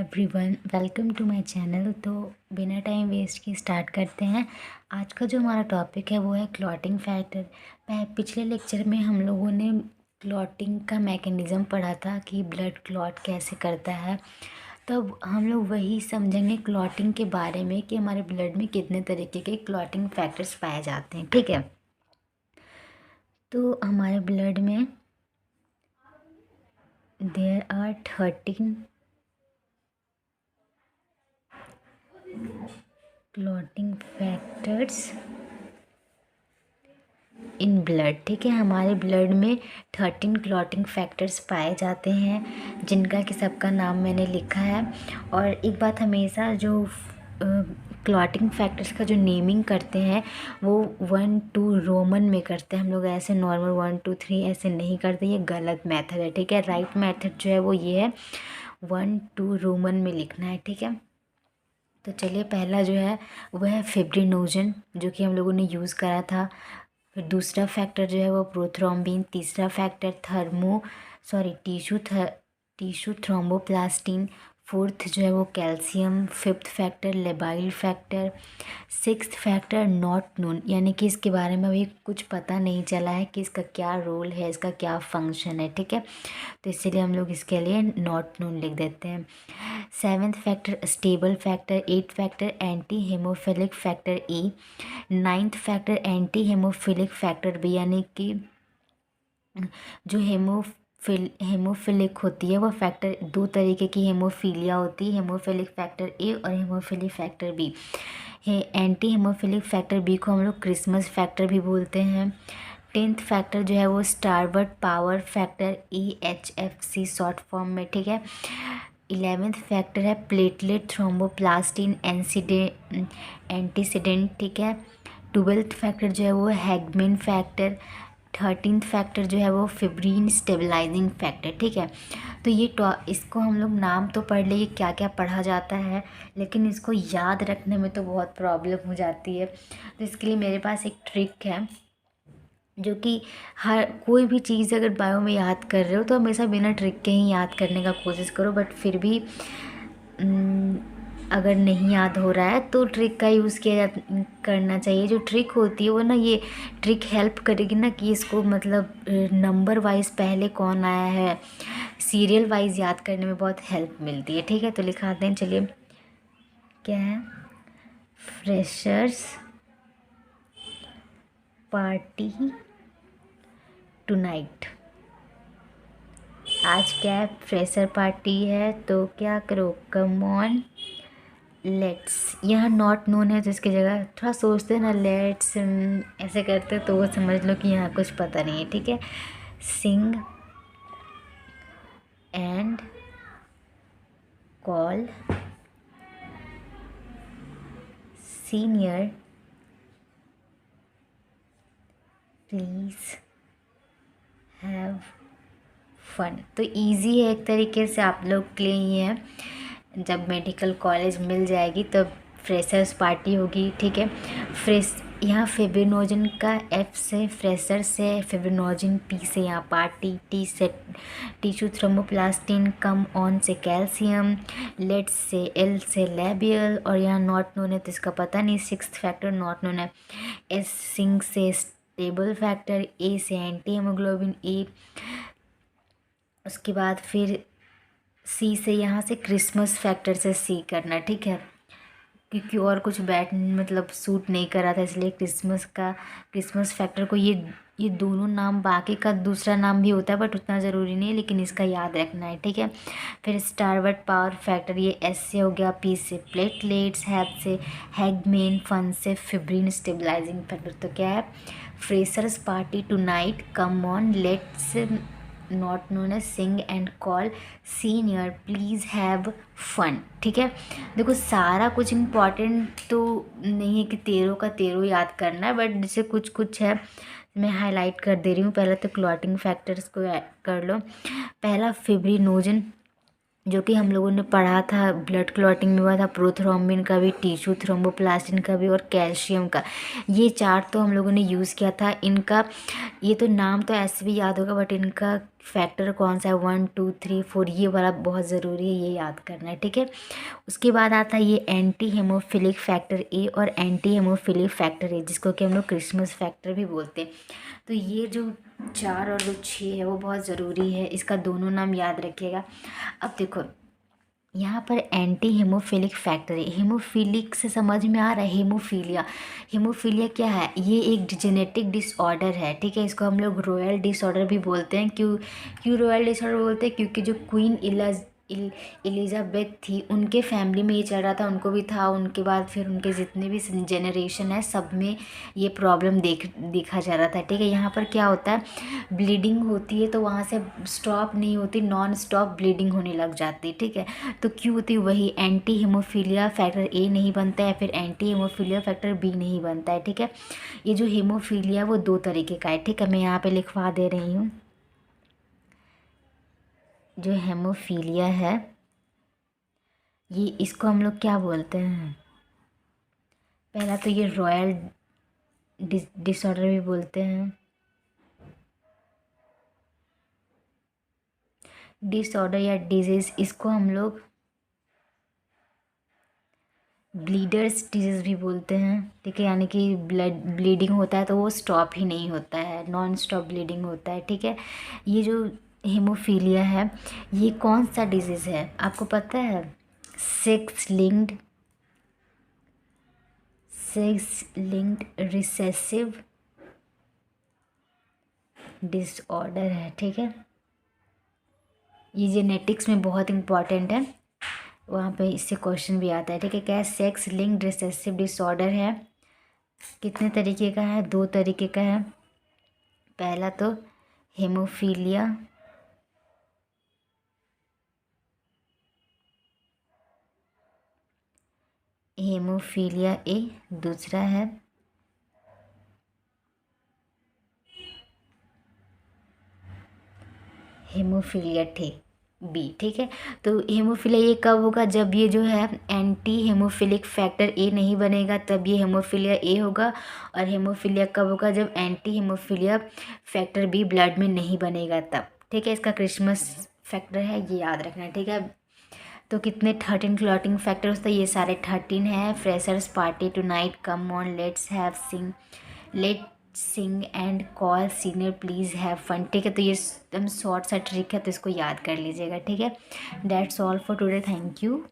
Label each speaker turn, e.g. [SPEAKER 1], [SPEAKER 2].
[SPEAKER 1] Everyone, welcome to my channel. तो बिना time waste के स्टार्ट करते हैं। आज का जो हमारा टॉपिक है वो है क्लॉटिंग फैक्टर। पिछले लेक्चर में हम लोगों ने क्लॉटिंग का मैकेनिज़्म पढ़ा था कि ब्लड क्लॉट कैसे करता है। तो अब हम लोग वही समझेंगे क्लॉटिंग के बारे में कि हमारे ब्लड में कितने तरीके के क्लॉटिंग फैक्टर्स पाए जाते हैं। ठीक है, तो हमारे ब्लड में there are 13 clotting factors in blood. ठीक है, हमारे ब्लड में 13 क्लॉटिंग फैक्टर्स पाए जाते हैं, जिनका कि सबका नाम मैंने लिखा है। और एक बात, हमेशा जो क्लॉटिंग फैक्टर्स का जो नेमिंग करते हैं वो 1-2 रोमन में करते हैं। हम लोग ऐसे नॉर्मल 1-2-3 ऐसे नहीं करते, ये गलत मेथड है। ठीक है, राइट मेथड जो है वो ये है, 1-2 रोमन में लिखना है। ठीक है, तो चलिए, पहला जो है वह है फिब्रिनोजन, जो कि हम लोगों ने यूज़ करा था। फिर दूसरा फैक्टर जो है वो प्रोथ्रोम्बिन। तीसरा फैक्टर टिश्यू थ्रोम्बोप्लास्टिन। फोर्थ जो है वो calcium. Fifth factor labile factor. Sixth factor not known, यानी कि इसके बारे में अभी कुछ पता नहीं चला है कि इसका क्या रोल है, इसका क्या फंक्शन है। ठीक है, तो इसीलिए हम लोग इसके लिए नॉट नोन लिख देते हैं। Seventh factor stable factor. Eight factor anti hemophilic factor A. Ninth factor anti hemophilic factor B, यानी कि जो हेमोफिलिक होती है वो फैक्टर, दो तरीके की हेमोफीलिया होती है, हेमोफिलिक फैक्टर ए और hemophilic factor B. Anti hemophilic factor B को हम लोग क्रिसमस फैक्टर भी बोलते हैं। 10th फैक्टर जो है वो Stuart power factor EHFC short form में। ठीक है, 11th फैक्टर है प्लेटलेट थ्रोम्बोप्लास्टिन एंटीसीडेंट। ठीक है, 12th फैक्टर जो है वो हैगमेन फैक्टर। 13th फैक्टर जो है वो फिब्रीन स्टेबलाइजिंग फैक्टर। ठीक है, तो ये इसको हम लोग नाम तो पढ़ लिए क्या क्या पढ़ा जाता है, लेकिन इसको याद रखने में तो बहुत प्रॉब्लम हो जाती है। तो इसके लिए मेरे पास एक ट्रिक है, जो कि हर कोई भी चीज़ अगर बायो में याद कर रहे हो तो हमेशा बिना ट्रिक के ही याद करने का कोशिश करो। बट फिर भी अगर नहीं याद हो रहा है तो ट्रिक का यूज़ करना चाहिए। जो ट्रिक होती है वो ना, ये ट्रिक हेल्प करेगी ना कि इसको मतलब नंबर वाइज पहले कौन आया है, सीरियल वाइज याद करने में बहुत हेल्प मिलती है। ठीक है, तो लिखाते हैं। चलिए, क्या है? Freshers party tonight. आज क्या है? फ्रेशर पार्टी है, तो क्या करो, कम ऑन लेट्स। यहाँ नॉट नोन है तो इसकी जगह थोड़ा सोचते हैं ना, लेट्स ऐसे करते तो वो समझ लो कि यहाँ कुछ पता नहीं है। ठीक है, sing and call senior please have fun. तो इजी है एक तरीके से, आप लोग के लिए ही है। जब मेडिकल कॉलेज मिल जाएगी तब फ्रेशर्स पार्टी होगी। ठीक है, यहाँ फिब्रिनोजन का F से फ्रेशर से, फिब्रिनोजन P से यहाँ पार्टी, T से टिश्यू थ्रोम्बोप्लास्टिन, कम ऑन से कैल्शियम, लेट्स से L से लेबियल, और यहाँ नॉट नोन है तो इसका पता नहीं। सिक्स्थ फैक्टर नॉट नोन है। S सिंग से स्टेबल फैक्टर, A से एंटी हेमोग्लोबिन A। उसके बाद फिर सी से, यहाँ से क्रिसमस फैक्टर से सी करना। ठीक है, क्योंकि और कुछ मतलब सूट नहीं कर रहा था, इसलिए क्रिसमस फैक्टर को ये दोनों नाम, बाकी का दूसरा नाम भी होता है बट उतना ज़रूरी नहीं है, लेकिन इसका याद रखना है। ठीक है, फिर स्टारवर्ट पावर फैक्टर, ये एस से हो गया। पी से प्लेटलेट्स, हैब से हैगमेन, फन से फिब्रिन स्टेबलाइजिंग फैक्टर। तो क्या है? Freshers party tonight, come on let's not known as sing and call senior please have fun. ठीक है, देखो सारा कुछ इम्पॉर्टेंट तो नहीं है कि 13 का 13 याद करना है, बट जैसे कुछ कुछ है मैं हाईलाइट कर दे रही हूँ। पहले तो क्लॉटिंग फैक्टर्स को कर लो। पहला फिब्रिनोजन, जो कि हम लोगों ने पढ़ा था, ब्लड क्लॉटिंग में हुआ था, प्रोथ्रोम्बिन का भी, टिश्यू थ्रोम्बोप्लास्टिन का भी, और कैल्शियम का। ये चार तो हम लोगों ने यूज़ किया था। इनका ये तो नाम तो ऐसे भी याद होगा, बट इनका फैक्टर कौन सा है, 1 2 3 4, ये वाला बहुत ज़रूरी है, ये याद करना है, ठीक है। उसके बाद आता है ये एंटी हेमोफिलिक फैक्टर ए और एंटी हेमोफिलिक फैक्टर ए, जिसको कि हम लोग क्रिसमस फैक्टर भी बोलते हैं। तो ये जो 4 और जो 6 है वो बहुत ज़रूरी है, इसका दोनों नाम याद रखिएगा। अब देखो यहाँ पर एंटी हेमोफिलिक फैक्टर है, हेमोफिलिक से समझ में आ रहा है, हेमोफीलिया। हेमोफीलिया क्या है, ये एक जेनेटिक डिसऑर्डर है, ठीक है। इसको हम लोग रॉयल डिसऑर्डर भी बोलते हैं। क्यों क्यों रॉयल डिसऑर्डर बोलते हैं, क्योंकि जो क्वीन एलिजाबेथ थी, उनके फैमिली में ये चल रहा था, उनको भी था, उनके बाद फिर उनके जितने भी जनरेशन है सब में ये प्रॉब्लम देखा जा रहा था, ठीक है। यहाँ पर क्या होता है, ब्लीडिंग होती है तो वहाँ से स्टॉप नहीं होती, नॉन स्टॉप ब्लीडिंग होने लग जाती, ठीक है। तो क्यों होती, वही एंटी हेमोफीलिया फैक्टर ए नहीं बनता है, फिर एंटी हेमोफीलिया फैक्टर बी नहीं बनता है, ठीक है। ये जो हेमोफीलिया वो 2 तरीके का है, ठीक है। मैं यहाँ पे लिखवा दे रही हूँ। जो हेमोफीलिया है ये, इसको हम लोग क्या बोलते हैं, पहला तो ये रॉयल डिसऑर्डर भी बोलते हैं, डिसऑर्डर या डिजीज़, इसको हम लोग ब्लीडर्स डिजीज़ भी बोलते हैं, ठीक है। यानी कि ब्लीडिंग होता है तो वो स्टॉप ही नहीं होता है, नॉन स्टॉप ब्लीडिंग होता है, ठीक है। ये जो हेमोफीलिया है ये कौन सा डिजीज़ है आपको पता है, सेक्स लिंक्ड रिसेसिव डिसऑर्डर है, ठीक है। ये जेनेटिक्स में बहुत इम्पॉर्टेंट है, वहाँ पे इससे क्वेश्चन भी आता है, ठीक है। क्या है, सेक्स लिंक्ड रिसेसिव डिसऑर्डर है, कितने तरीके का है, 2 तरीके का है। पहला तो हेमोफीलिया हेमोफीलिया ए, दूसरा है हेमोफीलिया बी, ठीक है। तो हेमोफीलिया ये कब होगा, जब ये जो है एंटी हेमोफिलिक फैक्टर ए नहीं बनेगा तब ये हेमोफीलिया ए होगा। और हेमोफीलिया कब होगा, जब anti haemophilia factor B blood में नहीं बनेगा तब, ठीक है। इसका क्रिसमस फैक्टर है, ये याद रखना है, ठीक है। तो कितने 13 क्लॉटिंग फैक्टर्स, तो ये सारे 13 है। Freshers party tonight, come on let sing and call senior please have fun, ठीक है। तो ये एकदम शॉर्ट सा ट्रिक है, तो इसको याद कर लीजिएगा, ठीक है। That's all for today, thank you.